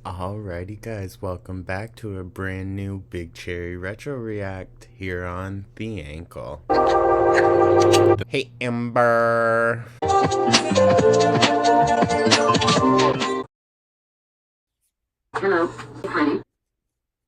Alrighty guys, welcome back to a brand new Big Cherry Retro React here on The Ankle. Hey Amber! Hello, honey.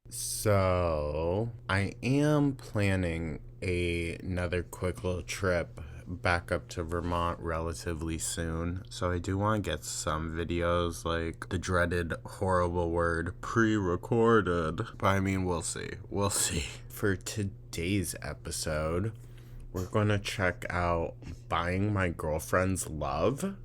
So, I am planning another quick little trip back up to Vermont relatively soon. So I do want to get some videos, like the dreaded horrible word pre-recorded. But I mean, we'll see. We'll see. For today's episode, we're going to check out Buying My Girlfriend's Love?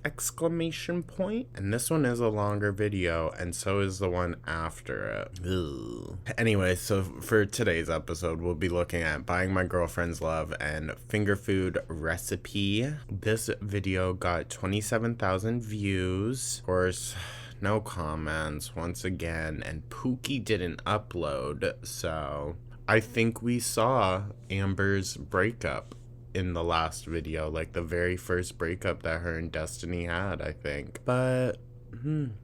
Exclamation point. And this one is a longer video, and so is the one after it. Ugh. Anyway, so for today's episode, we'll be looking at Buying My Girlfriend's Love and Finger Food Recipe. This video got 27,000 views. Of course, no comments once again, and Pookie didn't upload, so I think we saw Amber's breakup in the last video, like the very first breakup that her and Destiny had, I think. But who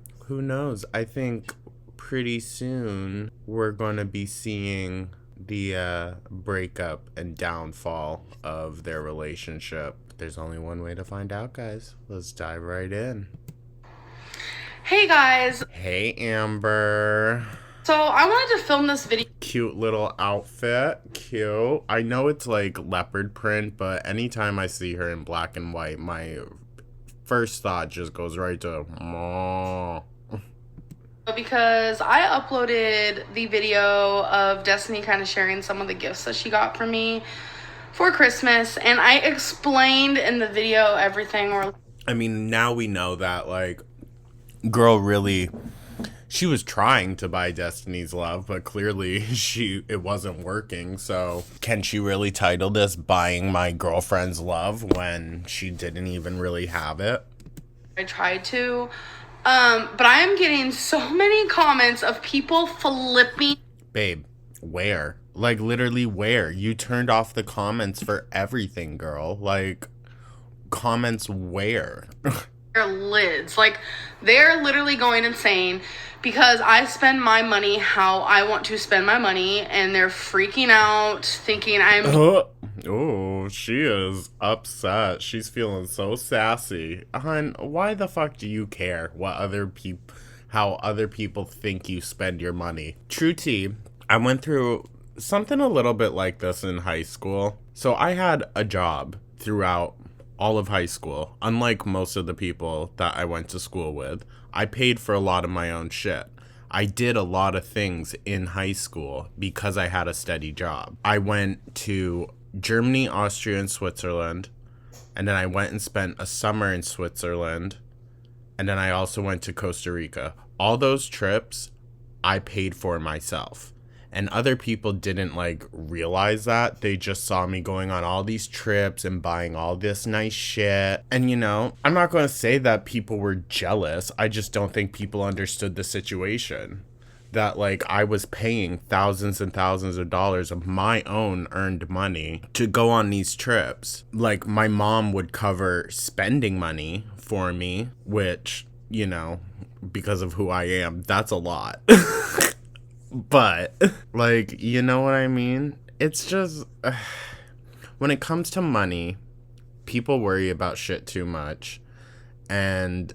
knows? I think pretty soon we're going to be seeing the breakup and downfall of their relationship. There's only one way to find out, guys. Let's dive right in. Hey guys. Hey Amber. So I wanted to film this video. Cute little outfit. Cute. I know it's like leopard print, but anytime I see her in black and white, my first thought just goes right to Mom. Because I uploaded the video of Destiny kind of sharing some of the gifts that she got for me for Christmas, and I explained in the video everything. I mean, now we know that, like, girl really... She was trying to buy Destiny's love, but clearly it wasn't working. So can she really title this Buying My Girlfriend's Love when she didn't even really have it? I tried to, but I am getting so many comments of people flipping. Babe, where? Like, literally where? You turned off the comments for everything, girl. Like, comments where? Their lids. Like, they're literally going insane because I spend my money how I want to spend my money, and they're freaking out, thinking I'm... Oh, she is upset. She's feeling so sassy. Hun, why the fuck do you care what how other people think you spend your money? True tea, I went through something a little bit like this in high school. So I had a job throughout all of high school. Unlike most of the people that I went to school with, I paid for a lot of my own shit. I did a lot of things in high school because I had a steady job. I went to Germany, Austria, and Switzerland, and then I went and spent a summer in Switzerland, and then I also went to Costa Rica. All those trips I paid for myself. And other people didn't, like, realize that. They just saw me going on all these trips and buying all this nice shit. And, you know, I'm not going to say that people were jealous. I just don't think people understood the situation. That, like, I was paying thousands and thousands of dollars of my own earned money to go on these trips. Like, my mom would cover spending money for me, which, you know, because of who I am, that's a lot. But, like, you know what I mean? It's just, when it comes to money, people worry about shit too much, and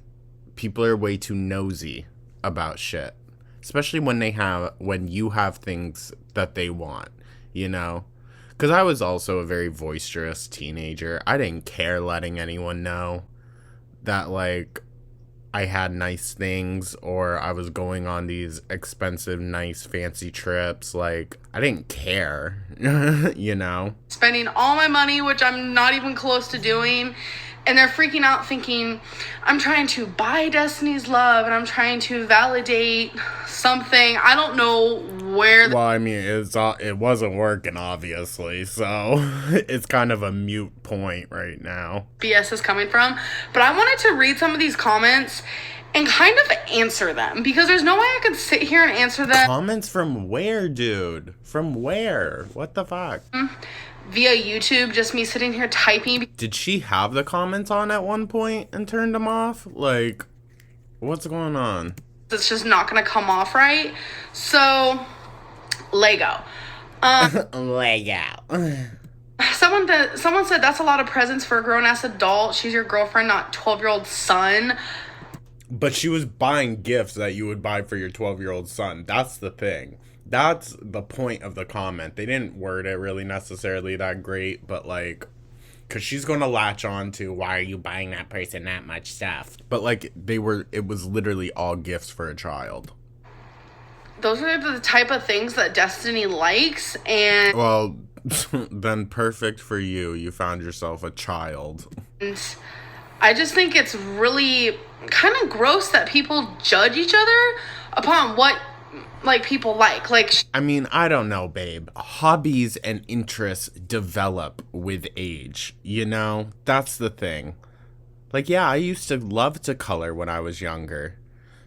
people are way too nosy about shit, especially when you have things that they want, you know? Because I was also a very boisterous teenager. I didn't care letting anyone know that, like, I had nice things or I was going on these expensive, nice, fancy trips. Like, I didn't care, you know? Spending all my money, which I'm not even close to doing, and they're freaking out thinking I'm trying to buy Destiny's love and I'm trying to validate something. I don't know where... Well, I mean, it wasn't working, obviously, so it's kind of a mute point right now. BS is coming from, but I wanted to read some of these comments and kind of answer them, because there's no way I could sit here and answer them. Comments from where, dude? From where? What the fuck? Via YouTube, just me sitting here typing. Did she have the comments on at one point and turned them off? Like, what's going on? it's just not gonna come off right. So, Lego. Lego. Someone said that's a lot of presents for a grown-ass adult. She's your girlfriend, not 12-year-old son. But she was buying gifts that you would buy for your 12-year-old son. That's the thing. That's the point of the comment. They didn't word it really necessarily that great, but like, because she's going to latch on to, why are you buying that person that much stuff? But like, it was literally all gifts for a child. Those are the type of things that Destiny likes, and... Well, then perfect for you. You found yourself a child. And I just think it's really kind of gross that people judge each other upon what, like, people like. Like, I mean, I don't know, babe. Hobbies and interests develop with age, you know? That's the thing. Like, yeah, I used to love to color when I was younger.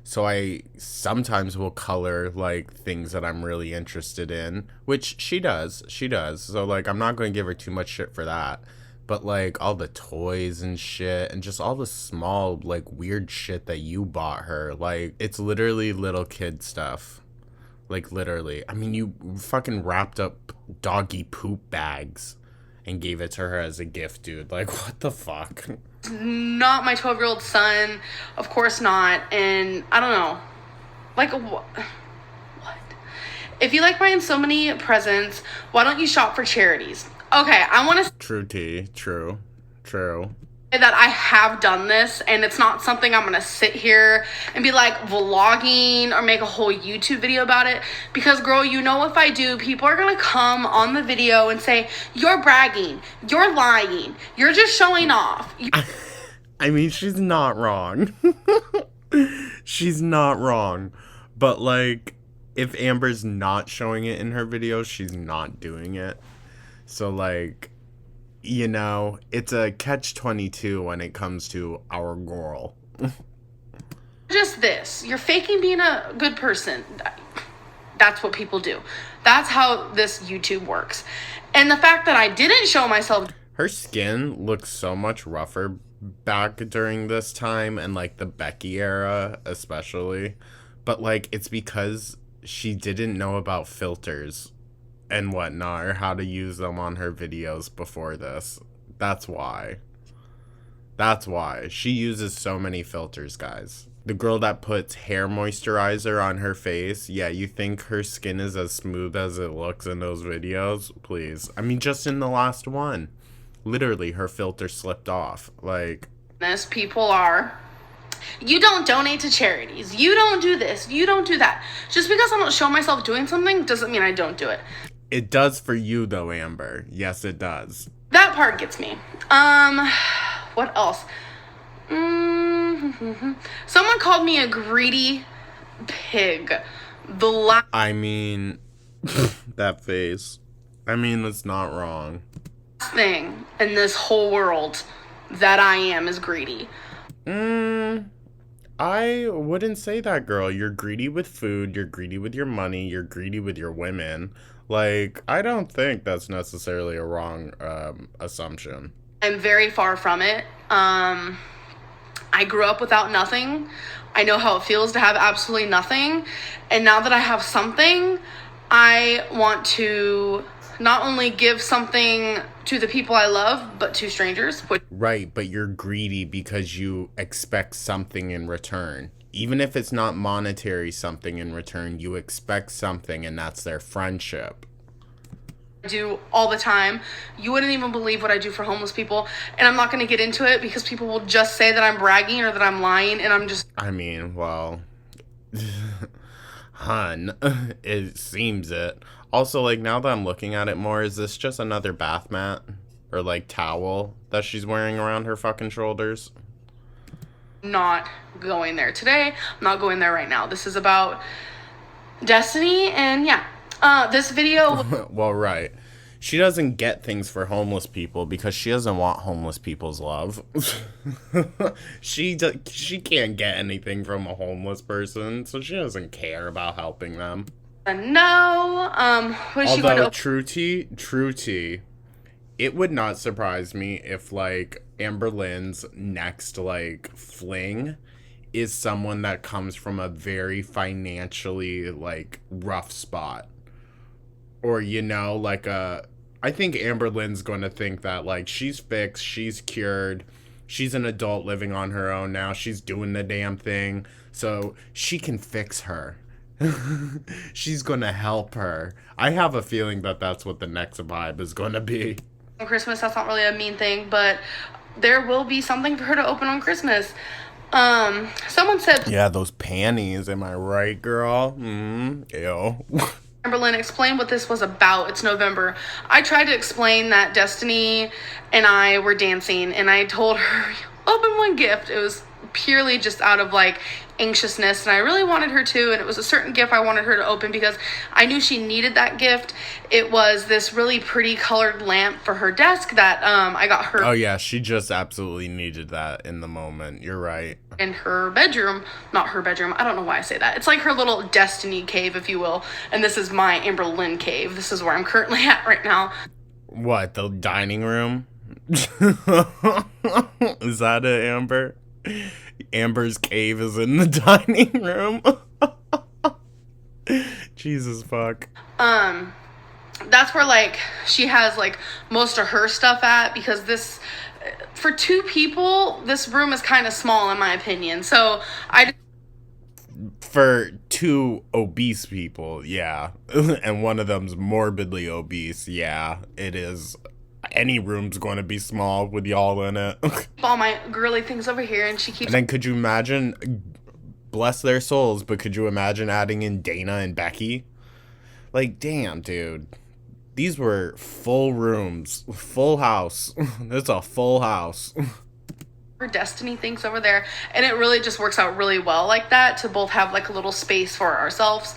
So I sometimes will color, like, things that I'm really interested in, which she does. She does. So, like, I'm not going to give her too much shit for that. But, like, all the toys and shit and just all the small, like, weird shit that you bought her, like, it's literally little kid stuff. Like, literally. I mean, you fucking wrapped up doggy poop bags and gave it to her as a gift, dude. Like, what the fuck? not my 12-year-old son. Of course not. And I don't know. Like, what? If you like buying so many presents, why don't you shop for charities? Okay, I want to True tea. True. True. say that I have done this, and it's not something I'm gonna sit here and be like vlogging or make a whole YouTube video about it, because girl, you know, if I do, people are gonna come on the video and say, you're bragging, you're lying, you're just showing off. I mean, she's not wrong. She's not wrong. But, like, if Amber's not showing it in her videos, she's not doing it. So, like, you know, it's a catch-22 when it comes to our girl. Just this, you're faking being a good person. That's what people do. That's how this YouTube works. And the fact that I didn't show myself... Her skin looks so much rougher back during this time, and, like, the Becky era especially. But, like, it's because she didn't know about filters and whatnot, or how to use them on her videos before this. That's why. That's why. She uses so many filters, guys. The girl that puts hair moisturizer on her face, yeah, you think her skin is as smooth as it looks in those videos? Please. I mean, just in the last one. Literally, her filter slipped off. Like... This people are... You don't donate to charities. You don't do this. You don't do that. Just because I don't show myself doing something doesn't mean I don't do it. It does for you, though, Amber. Yes, it does. That part gets me. What else? Someone called me a greedy pig. I mean, that face. I mean, that's not wrong. Thing in this whole world that I am is greedy. I wouldn't say that, girl. You're greedy with food, you're greedy with your money, you're greedy with your women. Like, I don't think that's necessarily a wrong assumption. I'm very far from it. I grew up without nothing. I know how it feels to have absolutely nothing. And now that I have something, I want to not only give something to the people I love, but to strangers. Right, but you're greedy because you expect something in return. Even if it's not monetary something in return, you expect something, and that's their friendship. I do all the time. You wouldn't even believe what I do for homeless people. And I'm not going to get into it because people will just say that I'm bragging or that I'm lying, and I'm just... I mean, well... Hun, it seems it. Also, like, now that I'm looking at it more, is this just another bath mat? Or, like, towel that she's wearing around her fucking shoulders? Not going there today. I'm not going there right now. This is about Destiny, and yeah. This video... Well, right. She doesn't get things for homeless people because she doesn't want homeless people's love. She can't get anything from a homeless person, so she doesn't care about helping them. No. Although, true tea, it would not surprise me if, like, Amberlynn's next, like, fling is someone that comes from a very financially, like, rough spot. Or, you know, like I think Amberlynn's going to think that, like, she's fixed, she's cured, she's an adult living on her own now, she's doing the damn thing, so she can fix her. She's going to help her. I have a feeling that that's what the next vibe is going to be. On Christmas, that's not really a mean thing, but there will be something for her to open on Christmas. Someone said, Yeah, those panties, am I right, girl? Ew. Amberlynn, explain what this was about. It's November. I tried to explain that Destiny and I were dancing, and I told her, open one gift. It was purely just out of, like, anxiousness, and I really wanted her to, and it was a certain gift I wanted her to open because I knew she needed that gift. It was this really pretty colored lamp for her desk that I got her. Oh yeah, she just absolutely needed that in the moment. You're right. In her bedroom. Not her bedroom, I don't know why I say that. It's like her little Destiny cave, if you will, and this is my Amberlynn cave. This is where I'm currently at right now. What, the dining room? Is that it, Amber? Amber's cave is in the dining room. Jesus fuck. That's where, like, she has, like, most of her stuff at, because this, for two people, this room is kind of small in my opinion. So for two obese people, yeah. And one of them's morbidly obese, yeah, it is. Any room's going to be small with y'all in it. all my girly things over here, and she keeps. And then could you imagine, bless their souls, but could you imagine adding in Dana and Becky? Like, damn, dude. These were full rooms, full house. It's a full house. Her Destiny things over there, and it really just works out really well like that, to both have, like, a little space for ourselves.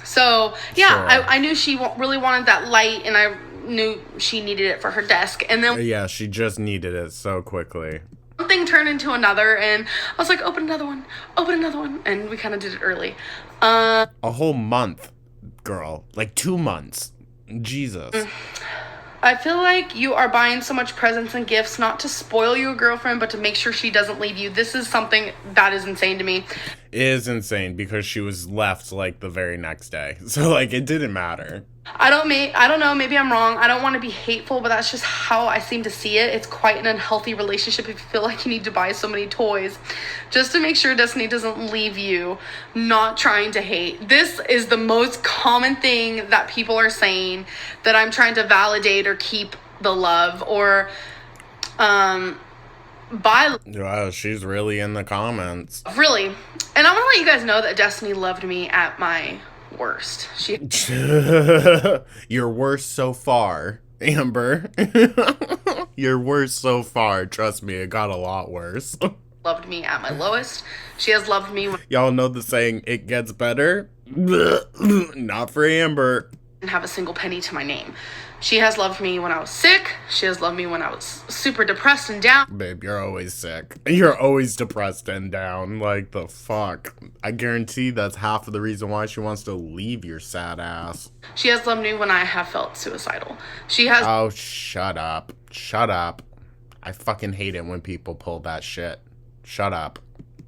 So yeah, Sure. I knew she really wanted that light, and I knew she needed it for her desk, and then Yeah, she just needed it so quickly. one thing turned into another, and I was like, open another one, and we kind of did it early. A whole month, girl. Like 2 months. Jesus. I feel like you are buying so much presents and gifts not to spoil your girlfriend, but to make sure she doesn't leave you. This is something that is insane to me. It is insane because she was left, like, the very next day. So, like, it didn't matter. I don't know, maybe I'm wrong. I don't want to be hateful, but that's just how I seem to see it. It's quite an unhealthy relationship if you feel like you need to buy so many toys just to make sure Destiny doesn't leave you. Not trying to hate. This is the most common thing that people are saying, that I'm trying to validate or keep the love, or buy. Wow, she's really in the comments. Really. And I'm gonna let you guys know that Destiny loved me at my worst. She Your worst so far, Amber. Your worst so far. Trust me, it got a lot worse. loved me at my lowest. She has loved me when Y'all know the saying, it gets better? Not for Amber. I didn't have a single penny to my name. She has loved me when I was sick. She has loved me when I was super depressed and down. Babe, you're always sick. You're always depressed and down. Like, the fuck? I guarantee that's half of the reason why she wants to leave your sad ass. She has loved me when I have felt suicidal. She has Oh, shut up. Shut up. I fucking hate it when people pull that shit. Shut up.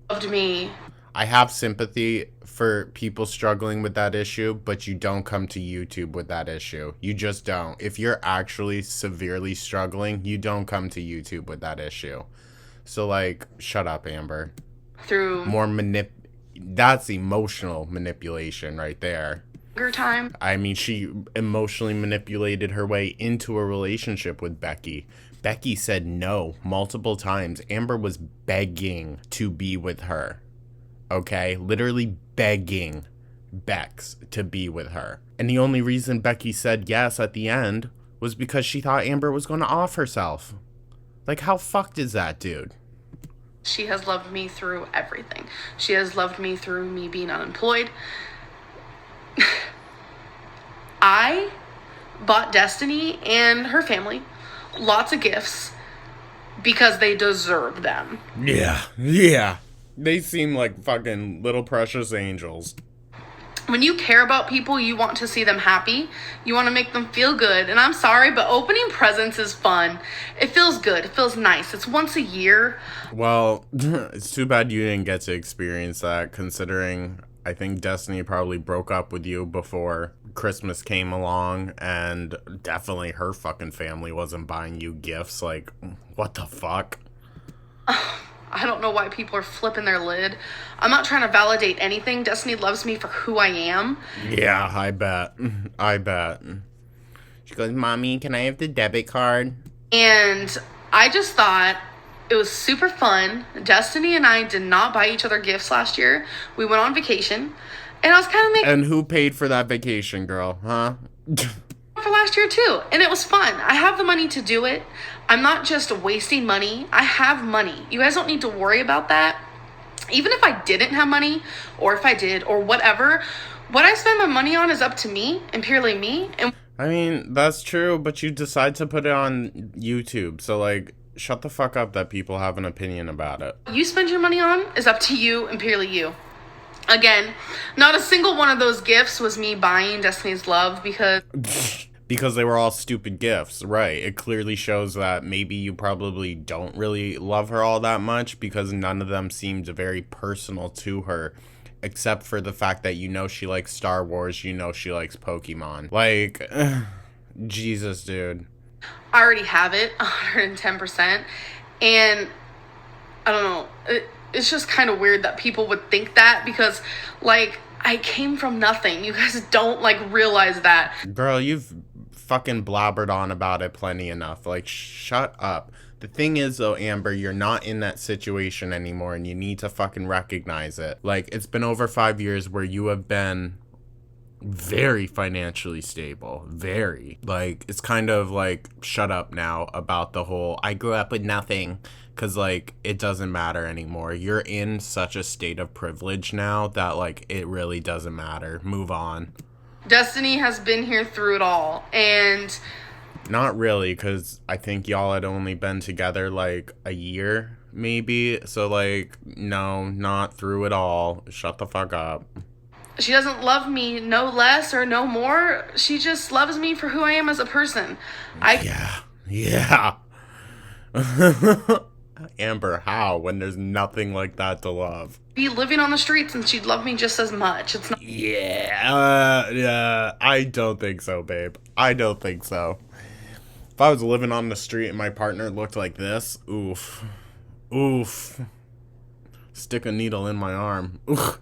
loved me. I have sympathy for people struggling with that issue, but you don't come to YouTube with that issue. You just don't. If you're actually severely struggling, you don't come to YouTube with that issue. So, like, shut up, Amber. Through That's emotional manipulation right there. your time. I mean, she emotionally manipulated her way into a relationship with Becky. Becky said no multiple times. Amber was begging to be with her. Okay? Literally begging Bex to be with her. And the only reason Becky said yes at the end was because she thought Amber was going to off herself. Like, how fucked is that, dude? She has loved me through everything. She has loved me through me being unemployed. I bought Destiny and her family lots of gifts because they deserve them. Yeah. They seem like fucking little precious angels. when you care about people, you want to see them happy. You want to make them feel good. And I'm sorry, but opening presents is fun. It feels good. It feels nice. It's once a year. Well, it's too bad you didn't get to experience that, considering I think Destiny probably broke up with you before Christmas came along, and definitely her fucking family wasn't buying you gifts. Like, what the fuck? I don't know why people are flipping their lid. I'm not trying to validate anything. Destiny loves me for who I am. Yeah, I bet. I bet. She goes, Mommy, can I have the debit card? And I just thought it was super fun. Destiny and I did not buy each other gifts last year. We went on vacation. And I was kind of making And who paid for that vacation, girl, huh? for last year too. And it was fun. I have the money to do it. I'm not just wasting money. I have money. You guys don't need to worry about that. Even if I didn't have money, or if I did, or whatever, what I spend my money on is up to me and purely me. And I mean, that's true, but you decide to put it on YouTube, so, like, shut the fuck up that people have an opinion about it. what you spend your money on is up to you and purely you. Again, not a single one of those gifts was me buying Destiny's Love because Because they were all stupid gifts, right? It clearly shows that maybe you probably don't really love her all that much, because none of them seemed very personal to her, except for the fact that you know she likes Star Wars, you know she likes Pokemon. Like, Jesus, dude. I already have it 110%. And I don't know. It's just kind of weird that people would think that because, like, I came from nothing. You guys don't, like, realize that. Girl, you've fucking blabbered on about it plenty enough. Like, shut up. The thing is, though, Amber, you're not in that situation anymore, and you need to fucking recognize it. Like, it's been over 5 years where you have been very financially stable. Very. Like, it's kind of like, shut up now about the whole, I grew up with nothing. Because, like, it doesn't matter anymore. You're in such a state of privilege now that, like, it really doesn't matter. Move on. Destiny has been here through it all. And Not really, because I think y'all had only been together, like, a year, maybe. So, like, no, not through it all. Shut the fuck up. she doesn't love me no less or no more. She just loves me for who I am as a person. Yeah. Amber, how? When there's nothing like that to love. Be living on the streets and she'd love me just as much. It's not. Yeah, I don't think so, babe. I don't think so. If I was living on the street and my partner looked like this, oof. Stick a needle in my arm. Oof.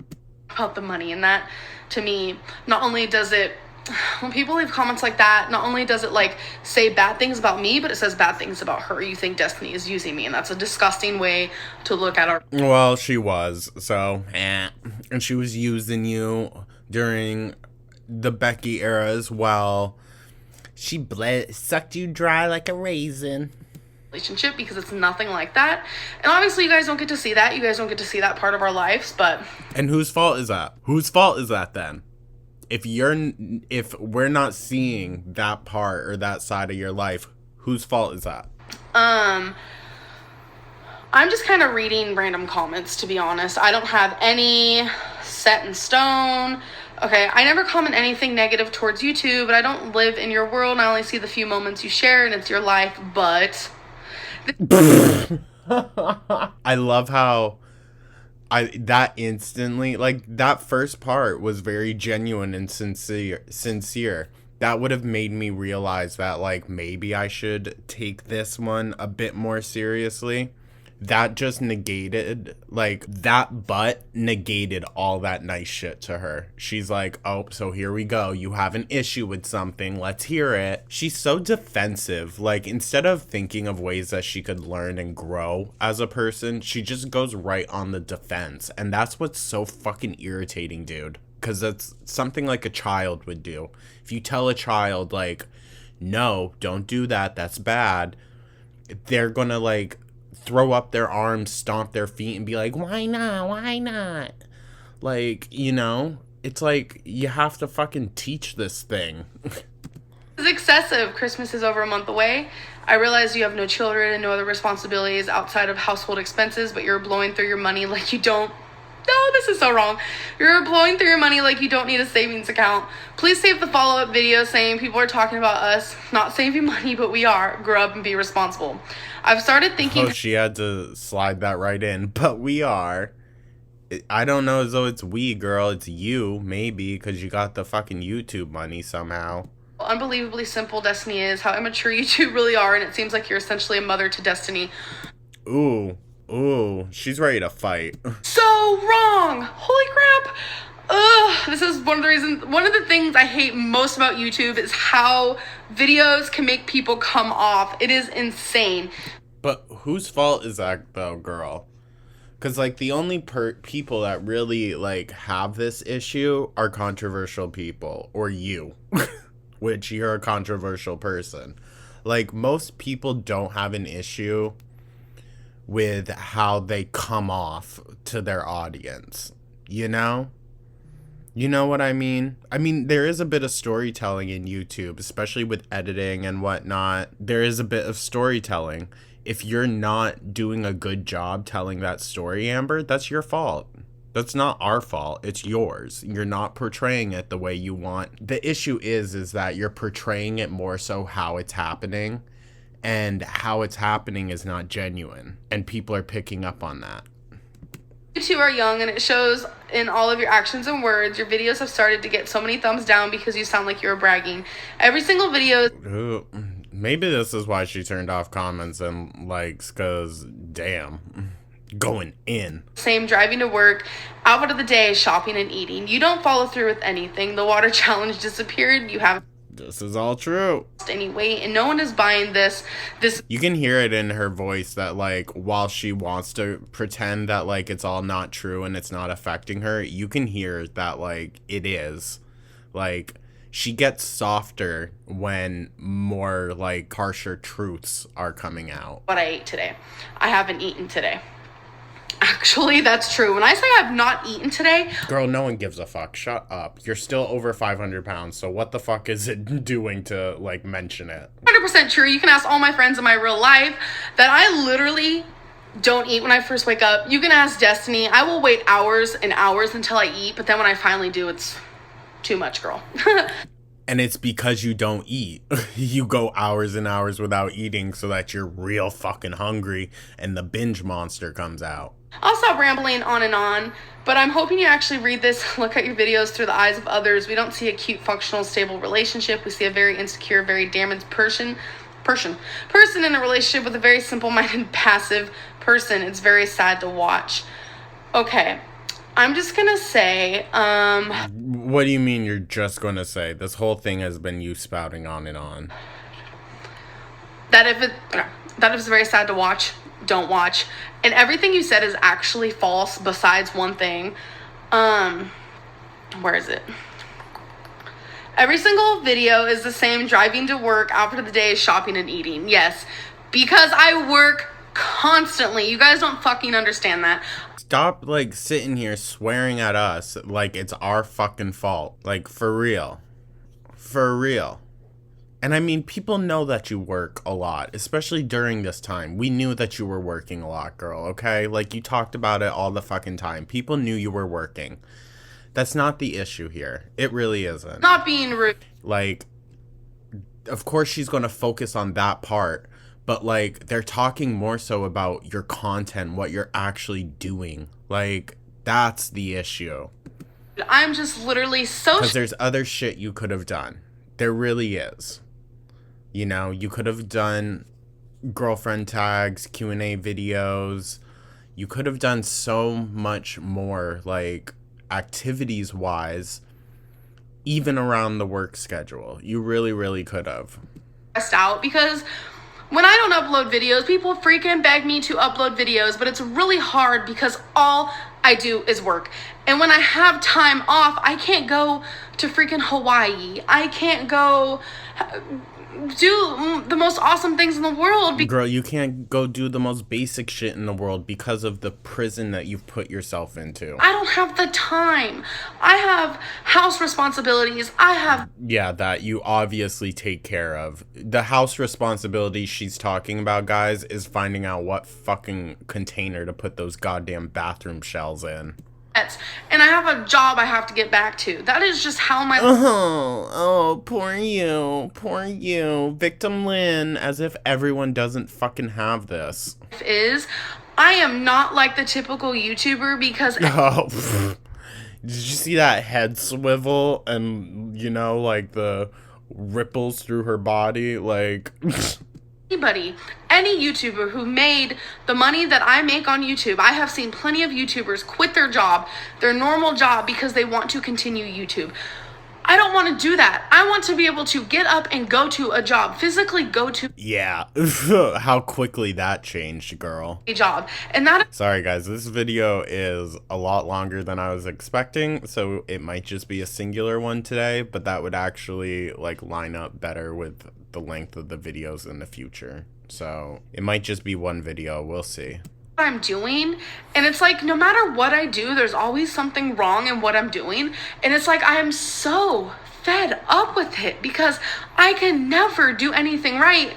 About the money, and that to me, not only does it, when people leave comments like that, not only does it like say bad things about me, but it says bad things about her. You think Destiny is using me, and that's a disgusting way to look at our. Well, she was, so and she was using you during the Becky era as well. She sucked you dry like a raisin. Relationship, because it's nothing like that. And obviously you guys don't get to see that. You guys don't get to see that part of our lives, but. And whose fault is that? Whose fault is that then? If we're not seeing that part or that side of your life, whose fault is that? I'm just kind of reading random comments, to be honest. I don't have any set in stone. Okay, I never comment anything negative towards you two, but I don't live in your world, and I only see the few moments you share, and it's your life, but. I love how that instantly, like, that first part was very genuine and sincere. That would have made me realize that, like, maybe I should take this one a bit more seriously. That just negated, like, that butt negated all that nice shit to her. She's like, oh, so here we go. You have an issue with something. Let's hear it. She's so defensive. Like, instead of thinking of ways that she could learn and grow as a person, she just goes right on the defense. And that's what's so fucking irritating, dude. Because that's something like a child would do. If you tell a child, like, no, don't do that, that's bad, they're gonna, like, throw up their arms, stomp their feet, and be like, why not? Like, you know, it's like, you have to fucking teach this thing. It's excessive. Christmas is over a month away. I realize you have no children and no other responsibilities outside of household expenses, but you're blowing through your money like you don't No, this is so wrong. You're blowing through your money like you don't need a savings account. Please save the follow-up video saying people are talking about us not saving money, but we are. Grow up and be responsible. I've started thinking... Oh, she had to slide that right in. But we are. I don't know as though it's we, girl. It's you, maybe, because you got the fucking YouTube money somehow. Unbelievably simple Destiny is, how immature you two really are, and it seems like you're essentially a mother to Destiny. Ooh, she's ready to fight. So wrong! Holy crap! Ugh, this is one of the things I hate most about YouTube is how videos can make people come off. It is insane. But whose fault is that, though, girl? Because, like, the only people that really, like, have this issue are controversial people. Or you. Which you're a controversial person. Like, most people don't have an issue with how they come off to their audience. You know? You know what I mean? I mean, there is a bit of storytelling in YouTube, especially with editing and whatnot. There is a bit of storytelling. If you're not doing a good job telling that story, Amber, that's your fault. That's not our fault. It's yours. You're not portraying it the way you want. The issue is that you're portraying it more so how it's happening, and how it's happening is not genuine, and people are picking up on that. You two are young, and it shows in all of your actions and words. Your videos have started to get so many thumbs down because you sound like you're bragging. Every single video... Ooh, maybe this is why she turned off comments and likes, because, damn, going in. Same, driving to work, outfit of the day, shopping and eating. You don't follow through with anything. The water challenge disappeared. You haven't... This is all true. Any weight, and no one is buying this. You can hear it in her voice that, like, while she wants to pretend that, like, it's all not true and it's not affecting her, you can hear that, like, it is. Like, she gets softer when more, like, harsher truths are coming out. What I ate today. I haven't eaten today. Actually, that's true. When I say I've not eaten today... Girl, no one gives a fuck. Shut up. You're still over 500 pounds, so what the fuck is it doing to, like, mention it? 100% true. You can ask all my friends in my real life that I literally don't eat when I first wake up. You can ask Destiny. I will wait hours and hours until I eat, but then when I finally do, it's too much, girl. And it's because you don't eat. You go hours and hours without eating so that you're real fucking hungry and the binge monster comes out. I'll stop rambling on, but I'm hoping you actually read this, look at your videos through the eyes of others. We don't see a cute, functional, stable relationship. We see a very insecure, very damaged person in a relationship with a very simple-minded, passive person. It's very sad to watch. Okay, I'm just gonna say, What do you mean you're just gonna say? This whole thing has been you spouting on and on. That if it's very sad to watch, don't watch. And everything you said is actually false besides one thing. Where is it? Every single video is the same: driving to work, outfit of the day, shopping and eating. Yes, because I work constantly. You guys don't fucking understand that. Stop, like, sitting here swearing at us like it's our fucking fault. Like, for real. For real. And I mean, people know that you work a lot, especially during this time. We knew that you were working a lot, girl, okay? Like, you talked about it all the fucking time. People knew you were working. That's not the issue here. It really isn't. Not being rude. Like, of course she's going to focus on that part, but, like, they're talking more so about your content, what you're actually doing. Like, that's the issue. I'm just literally so... Because there's other shit you could have done. There really is. You know, you could have done girlfriend tags, Q&A videos. You could have done so much more, like, activities-wise, even around the work schedule. You really, really could have. Stressed out because when I don't upload videos, people freaking beg me to upload videos, but it's really hard because all I do is work. And when I have time off, I can't go to freaking Hawaii. I can't go do the most awesome things in the world. Girl, you can't go do the most basic shit in the world because of the prison that you've put yourself into. I don't have the time. I have house responsibilities. Yeah, that you obviously take care of. The house responsibility she's talking about, guys, is finding out what fucking container to put those goddamn bathroom shells in. and I have a job I have to get back to. That is just how my Oh, poor you. Victim Lynn, as if everyone doesn't fucking have this. life is. I am not like the typical YouTuber because Oh, did you see that head swivel and, you know, like the ripples through her body? Like, anybody, any YouTuber who made the money that I make on YouTube, I have seen plenty of YouTubers quit their job, their normal job, because they want to continue YouTube. I don't want to do that. I want to be able to get up and go to a job, physically go to yeah, how quickly that changed, girl. a job. And that Sorry guys, this video is a lot longer than I was expecting, so it might just be a singular one today, but that would actually like line up better with the length of the videos in the future. So it might just be one video, we'll see. I'm doing, and it's like no matter what I do, there's always something wrong in what I'm doing, and it's like I am so fed up with it because I can never do anything right.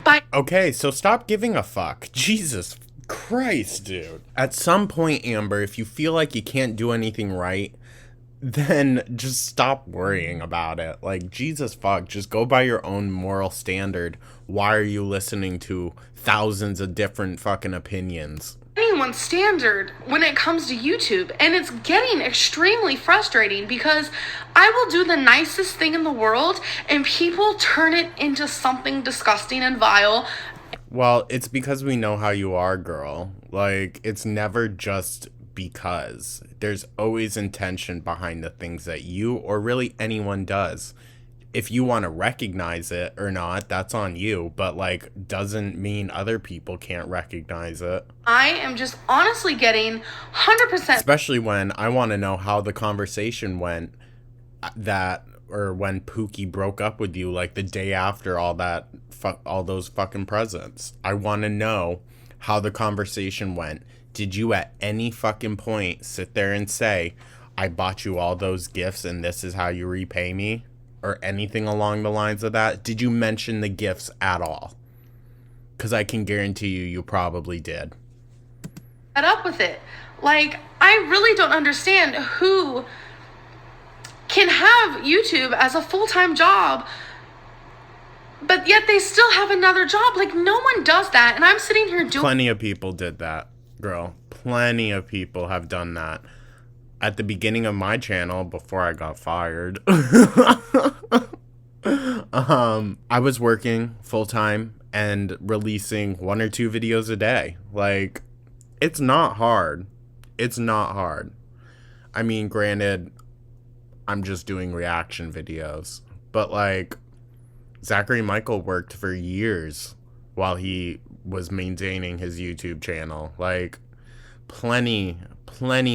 But Okay, so stop giving a fuck. Jesus Christ, dude. At some point, Amber, if you feel like you can't do anything right, then just stop worrying about it. Like, Jesus fuck, just go by your own moral standard. Why are you listening to thousands of different fucking opinions? anyone's standard when it comes to YouTube, and it's getting extremely frustrating because I will do the nicest thing in the world and people turn it into something disgusting and vile. Well, it's because we know how you are, girl. Like, it's never just because. There's always intention behind the things that you or really anyone does. If you want to recognize it or not, that's on you, but like doesn't mean other people can't recognize it. I am just honestly getting 100%. Especially when I want to know how the conversation went or when Pookie broke up with you like the day after all those fucking presents. I want to know how the conversation went. Did you at any fucking point sit there and say, I bought you all those gifts and this is how you repay me? Or anything along the lines of that? Did you mention the gifts at all? Because I can guarantee you probably did. Fed up with it. Like, I really don't understand who can have YouTube as a full-time job, but yet they still have another job. Like, no one does that, and I'm sitting here doing... Plenty of people did that, girl. Plenty of people have done that. At the beginning of my channel, before I got fired, I was working full-time and releasing 1 or 2 videos a day. Like, it's not hard. It's not hard. I mean, granted, I'm just doing reaction videos. But, like, Zachary Michael worked for years while he was maintaining his YouTube channel. Like, plenty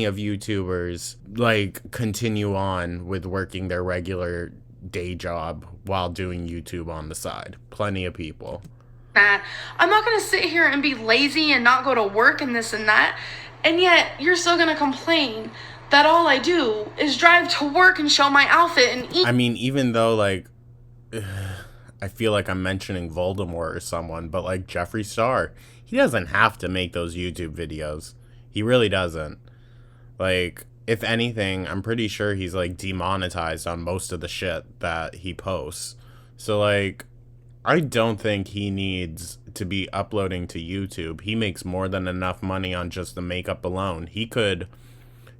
of YouTubers like continue on with working their regular day job while doing YouTube on the side. Plenty of people. That I'm not gonna sit here and be lazy and not go to work and this and that, and yet you're still gonna complain that all I do is drive to work and show my outfit and eat. I mean, even though like I feel like I'm mentioning Voldemort or someone, but like Jeffree Star, he doesn't have to make those YouTube videos. He really doesn't. Like, if anything, I'm pretty sure he's, like, demonetized on most of the shit that he posts. So, like, I don't think he needs to be uploading to YouTube. He makes more than enough money on just the makeup alone. He could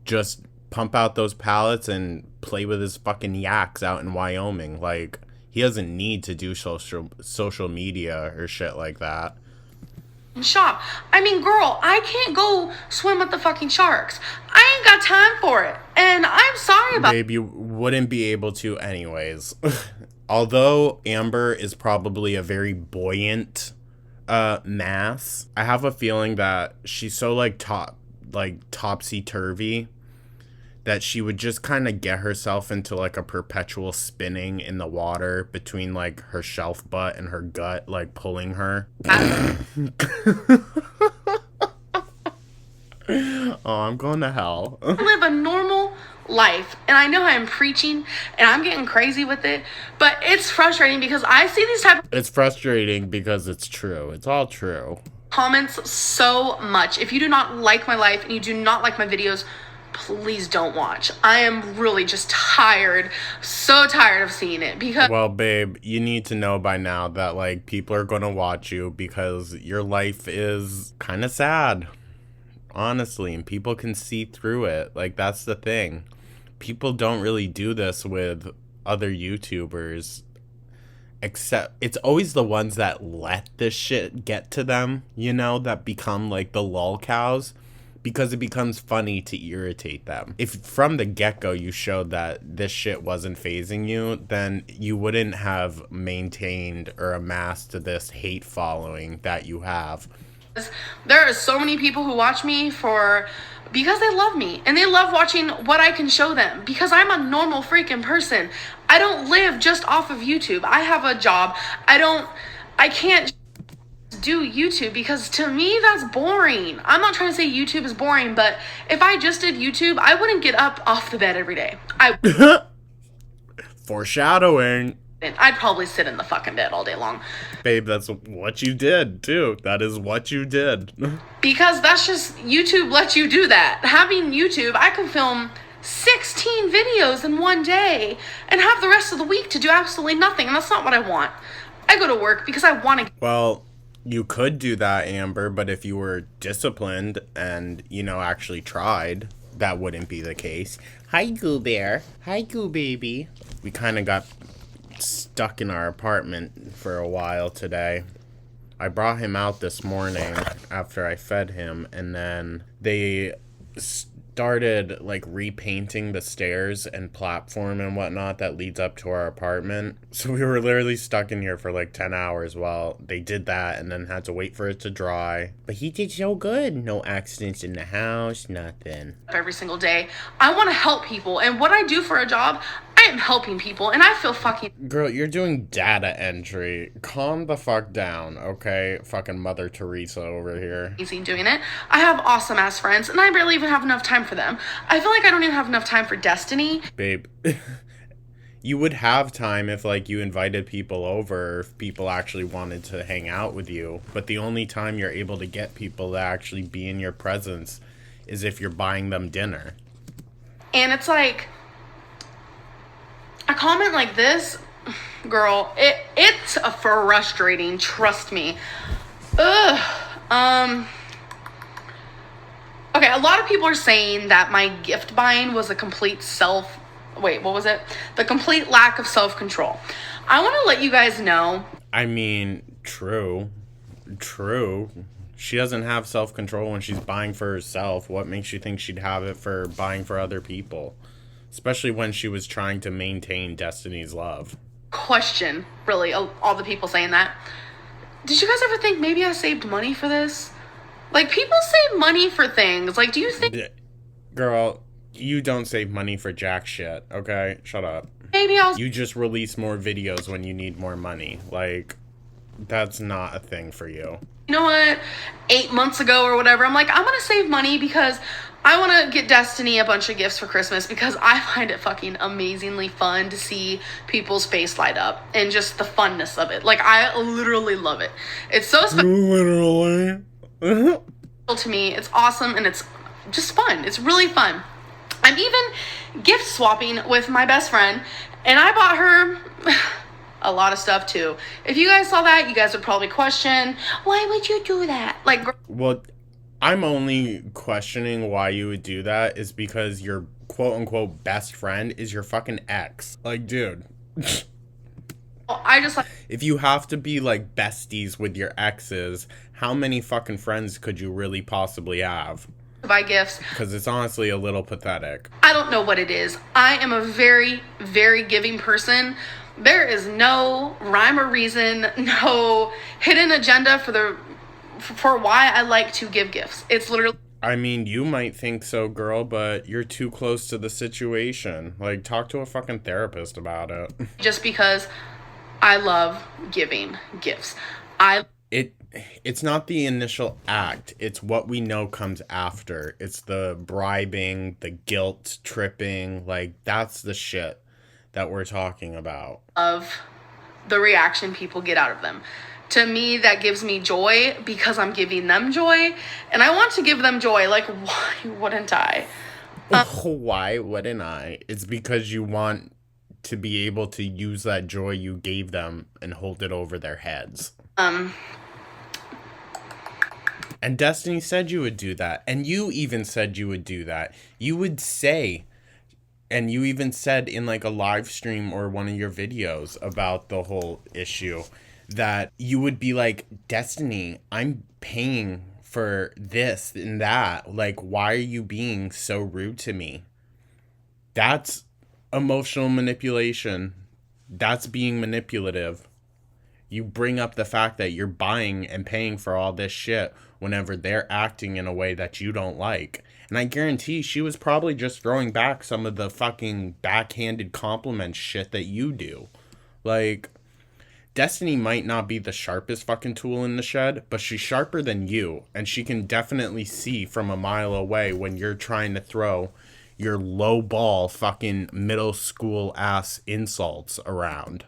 just pump out those palettes and play with his fucking yaks out in Wyoming. Like, he doesn't need to do social media or shit like that. Shop. I mean, girl, I can't go swim with the fucking sharks. I ain't got time for it. And I'm sorry about... Babe, you wouldn't be able to anyways. Although Amber is probably a very buoyant mass, I have a feeling that she's so topsy-turvy that she would just kind of get herself into like a perpetual spinning in the water between like her shelf butt and her gut, like pulling her. Oh, I'm going to hell. Live a normal life, and I know I'm preaching and I'm getting crazy with it, but it's frustrating because I see these type of It's frustrating because it's true. It's all true. comments so much. If you do not like my life and you do not like my videos, please don't watch. I am really just tired, so tired of seeing it because Well, babe, you need to know by now that, like, people are gonna watch you because your life is kind of sad, honestly, and people can see through it. Like, that's the thing. People don't really do this with other YouTubers, except it's always the ones that let this shit get to them, you know, that become like the lol cows, because it becomes funny to irritate them. If from the get-go you showed that this shit wasn't phasing you, then you wouldn't have maintained or amassed this hate following that you have. there are so many people who watch me because they love me and they love watching what I can show them because I'm a normal freaking person. I don't live just off of YouTube. I have a job. I can't do YouTube because to me that's boring. I'm not trying to say YouTube is boring, but if I just did YouTube, I wouldn't get up off the bed every day. Foreshadowing. I'd probably sit in the fucking bed all day long. Babe, that's what you did, too. That is what you did. Because that's just, YouTube lets you do that. Having YouTube, I can film 16 videos in one day and have the rest of the week to do absolutely nothing, and that's not what I want. I go to work because I want to. Well, you could do that, Amber, but if you were disciplined and, you know, actually tried, that wouldn't be the case. Hi, Goo Bear. Hi, Goo Baby. We kind of got stuck in our apartment for a while today. I brought him out this morning after I fed him, and then they started like repainting the stairs and platform and whatnot that leads up to our apartment. So we were literally stuck in here for like 10 hours while they did that, and then had to wait for it to dry. But he did so good. No accidents in the house, nothing. Every single day. I want to help people, and what I do for a job, I am helping people, and I feel fucking... Girl, you're doing data entry. Calm the fuck down, okay? Fucking Mother Teresa over here. Amazing doing it. I have awesome ass friends, and I barely even have enough time for them. I feel like I don't even have enough time for Destiny. Babe, you would have time if, like, you invited people over, or if people actually wanted to hang out with you. But the only time you're able to get people to actually be in your presence is if you're buying them dinner. And it's like... a comment like this, girl, it's a frustrating, trust me. Ugh. Okay, a lot of people are saying that my gift buying was a complete the complete lack of self-control. I want to let you guys know. I mean, true. She doesn't have self-control when she's buying for herself. What makes you think she'd have it for buying for other people? Especially when she was trying to maintain Destiny's love. Question, really, all the people saying that. Did you guys ever think maybe I saved money for this? Like, people save money for things. Like, do you think... Girl, you don't save money for jack shit, okay? Shut up. Maybe You just release more videos when you need more money. Like, that's not a thing for you. You know what? 8 months ago or whatever, I'm like, I'm gonna save money because I want to get Destiny a bunch of gifts for Christmas because I find it fucking amazingly fun to see people's face light up and just the funness of it. Like, I literally love it. It's so special Literally. to me. It's awesome and it's just fun. It's really fun. I'm even gift swapping with my best friend, and I bought her a lot of stuff too. If you guys saw that, you guys would probably question, why would you do that? Like, well, I'm only questioning why you would do that is because your quote-unquote best friend is your fucking ex. Like, dude. I just like... If you have to be, like, besties with your exes, how many fucking friends could you really possibly have? Buy gifts. Because it's honestly a little pathetic. I don't know what it is. I am a very, very giving person. There is no rhyme or reason, no hidden agenda for why I like to give gifts. It's literally... I mean, you might think so, girl, but you're too close to the situation. Like, talk to a fucking therapist about it. Just because I love giving gifts. It's not the initial act. It's what we know comes after. It's the bribing, the guilt tripping. Like, that's the shit that we're talking about. Of the reaction people get out of them. To me, that gives me joy because I'm giving them joy. And I want to give them joy. Like, why wouldn't I? Why wouldn't I? It's because you want to be able to use that joy you gave them and hold it over their heads. Um, And Destiny said you would do that. And you even said you would do that. You would say, and you even said in like a live stream or one of your videos about the whole issue, that you would be like, Destiny, I'm paying for this and that. Like, why are you being so rude to me? That's emotional manipulation. That's being manipulative. You bring up the fact that you're buying and paying for all this shit whenever they're acting in a way that you don't like. And I guarantee she was probably just throwing back some of the fucking backhanded compliment shit that you do. Like, Destiny might not be the sharpest fucking tool in the shed, but she's sharper than you. And she can definitely see from a mile away when you're trying to throw your low ball fucking middle school ass insults around.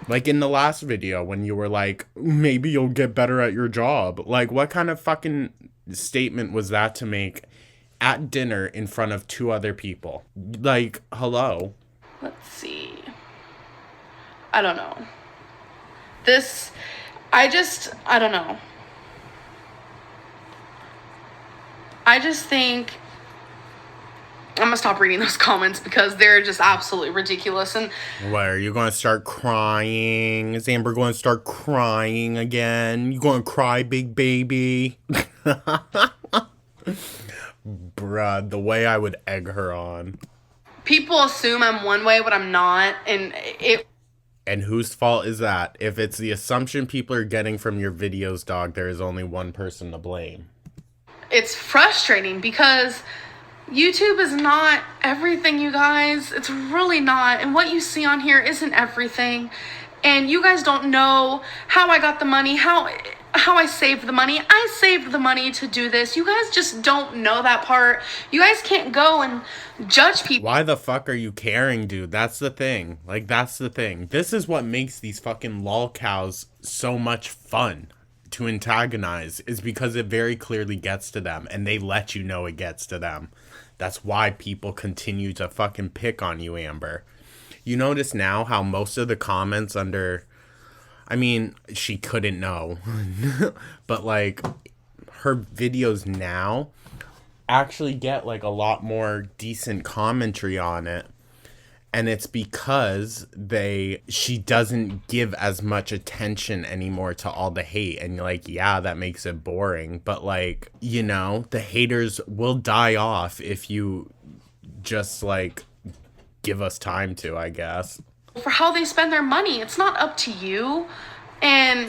Like in the last video when you were like, maybe you'll get better at your job. Like, what kind of fucking statement was that to make at dinner in front of 2 other people? Like, hello? Let's see. I don't know. I don't know. I just think I'm gonna stop reading those comments because they're just absolutely ridiculous. And What, are you going to start crying? Is Amber going to start crying again? You going to cry, big baby? Bruh, the way I would egg her on. people assume I'm one way, but I'm not. And whose fault is that? If it's the assumption people are getting from your videos, dog, there is only one person to blame. It's frustrating because YouTube is not everything, you guys. It's really not. And what you see on here isn't everything. And you guys don't know how I got the money, how I saved the money. I saved the money to do this. You guys just don't know that part. You guys can't go and judge people. Why the fuck are you caring, dude? That's the thing. Like, that's the thing. This is what makes these fucking lol cows so much fun to antagonize, is because it very clearly gets to them, and they let you know it gets to them. That's why people continue to fucking pick on you, Amber. You notice now how most of the comments under, I mean, she couldn't know, but like her videos now actually get like a lot more decent commentary on it. And it's because she doesn't give as much attention anymore to all the hate. And you're like, yeah, that makes it boring. But like, you know, the haters will die off if you just like give us time to, I guess. For how they spend their money. It's not up to you. And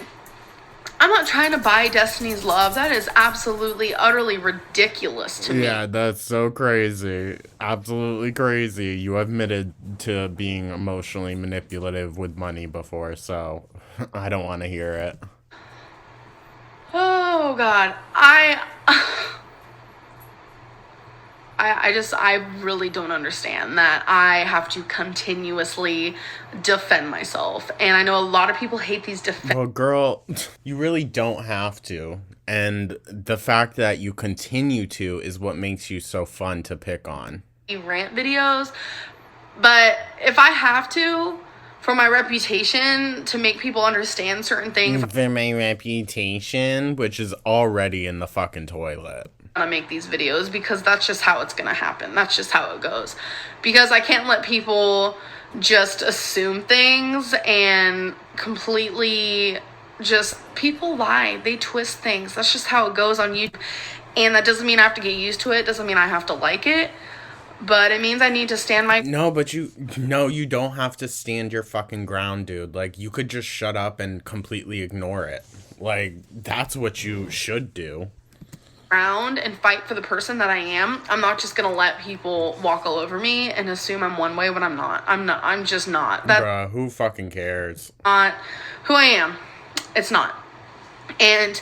I'm not trying to buy Destiny's love. That is absolutely, utterly ridiculous to me. Yeah, that's so crazy. Absolutely crazy. You admitted to being emotionally manipulative with money before, so I don't want to hear it. Oh, God. I really don't understand that I have to continuously defend myself. And I know a lot of people hate these Well, girl, you really don't have to. And the fact that you continue to is what makes you so fun to pick on. rant videos. But if I have to, for my reputation, to make people understand certain things, For my reputation, which is already in the fucking toilet. to make these videos, because that's just how it's gonna happen. That's just how it goes. Because I can't let people just assume things and completely people lie. They twist things. That's just how it goes on YouTube. And that doesn't mean I have to get used to it. Doesn't mean I have to like it. But it means I need to stand my... No, you don't have to stand your fucking ground, dude. Like, you could just shut up and completely ignore it. Like, that's what you should do. Around and fight for the person that I am. I'm not just gonna let people walk all over me and assume I'm one way when I'm not. I'm just not. That's Bruh, who fucking cares? not who I am. It's not. And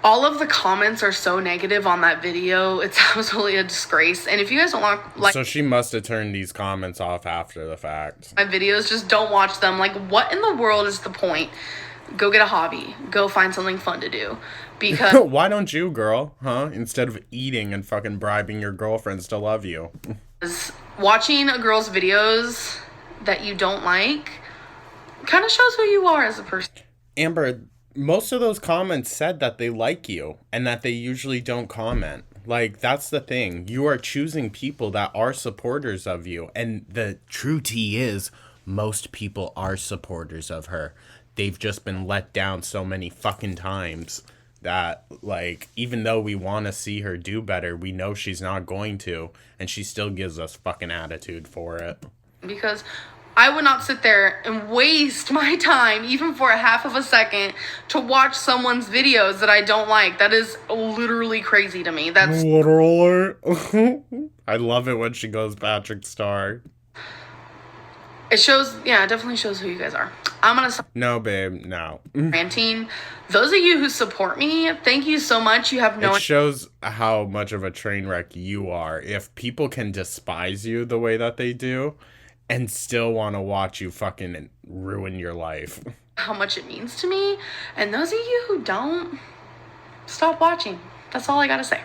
all of the comments are so negative on that video. It's absolutely a disgrace. And if you guys don't like So she must have turned these comments off after the fact. my videos, just don't watch them. Like, what in the world is the point? Go get a hobby. Go find something fun to do. because Why don't you, girl? Huh? Instead of eating and fucking bribing your girlfriends to love you. watching a girl's videos that you don't like kind of shows who you are as a person. Amber, most of those comments said that they like you and that they usually don't comment. Like, that's the thing. You are choosing people that are supporters of you. And the true tea is, most people are supporters of her. They've just been let down so many fucking times that, like, even though we want to see her do better, we know she's not going to. And she still gives us fucking attitude for it. Because I would not sit there and waste my time, even for a half of a second, to watch someone's videos that I don't like. That is literally crazy to me. That's Literally. I love it when she goes Patrick Star. it shows. Yeah, it definitely shows who you guys are. I'm gonna stop No, babe, no. ranting. Those of you who support me, thank you so much. You have no It shows how much of a train wreck you are. If people can despise you the way that they do and still want to watch you fucking ruin your life. how much it means to me. And those of you who don't, stop watching. That's all I gotta say.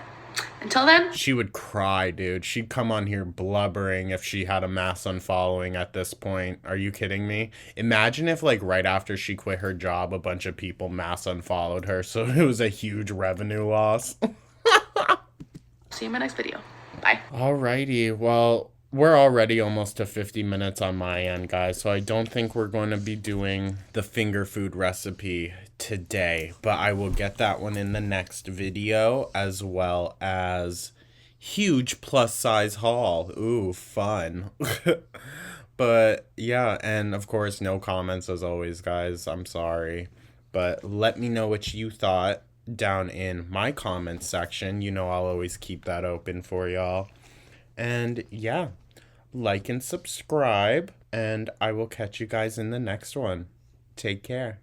Until then, She would cry, dude. She'd come on here blubbering if she had a mass unfollowing at this point. Are you kidding me? Imagine if, like, right after she quit her job, a bunch of people mass unfollowed her, so it was a huge revenue loss. see you in my next video. Bye. Alrighty, well, we're already almost to 50 minutes on my end, guys, so I don't think we're going to be doing the finger food recipe today, but I will get that one in the next video, as well as huge plus size haul. Ooh, fun. But yeah, and of course, no comments as always, guys. I'm sorry. But let me know what you thought down in my comments section. You know I'll always keep that open for y'all. And yeah, like and subscribe, and I will catch you guys in the next one. Take care.